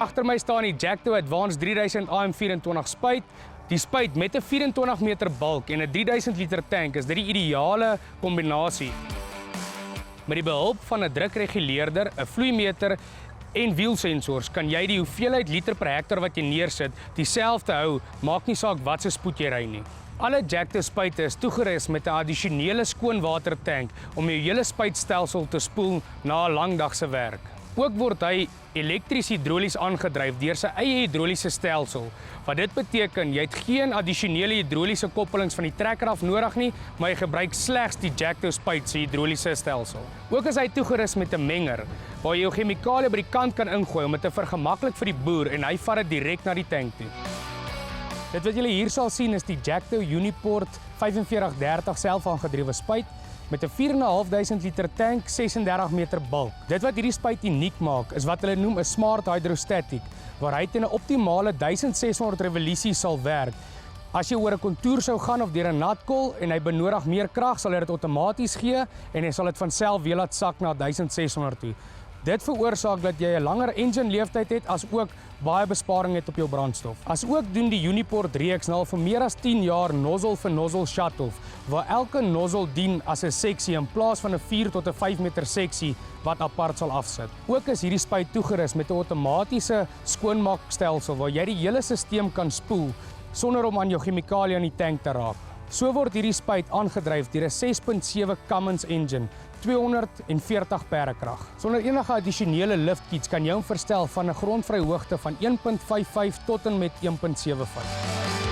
Agter my staan die Jacto Advanced 3000 AM24 spuit. Die spuit met 'n 24 meter bulk en 'n 3000 liter tank is dit die ideale kombinasie. Met die behulp van 'n drukreguleerder, 'n vloeimeter en wielsensors kan jy die hoeveelheid liter per hektaar wat jy neersit dieselfde hou, maak nie saak wat se spoed jy ry nie. Alle Jacto spuite is toegerus met 'n addisionele skoonwatertank om jou hele spuitstelsel te spoel na 'n lang dag se werk. Ook word hy elektries-hidrolies aangedryf deur sy eie hidroliese stelsel. Wat dit beteken, jy het geen addisionele hidroliese koppelings van die trekker af nodig nie, maar jy gebruik slegs die Jacto spuit se hidroliese stelsel. Ook is hy toegerus met 'n menger waar jy jou chemikalie by die kant kan ingooi om dit te vergemaklik vir die boer en hy vat dit direk na die tank toe. Dit wat julle hier sal sien is die Jacto Uniport 4530 selfaangedrewe spuit met 'n 4.500 liter tank, 36 meter bulk. Dit wat hierdie spuit uniek maak, is wat hulle noem 'n smart hydrostatic, waar hy teen 'n optimale 1600 revolusies sal werk. As jy oor 'n kontour sou gaan of deur 'n natkol en hy benodig meer krag, sal hy dit outomaties gee en hy sal dit van self weer laat sak na 1600 toe. Dit veroorsaak dat jy 'n langer engine leeftyd het as ook baie besparing het op jou brandstof. As ook doen die Uniport reeks nou al vir meer as 10 jaar nozzle vir nozzle shut-off, waar elke nozzle dien as 'n seksie in plaas van 'n 4 tot 'n 5 meter seksie wat apart sal afsit. Ook is hierdie spuit toegerus met 'n outomatiese skoonmaakstelsel waar jy die hele stelsel kan spoel sonder om aan jou chemikalie aan die tank te raak. So word hierdie spuit aangedryf deur 'n 6.7 Cummins engine, 240 perdekrag. Sonder enige addisionele liftkits kan jy hom verstel van 'n grondvryhoogte van 1.55 tot en met 1.75.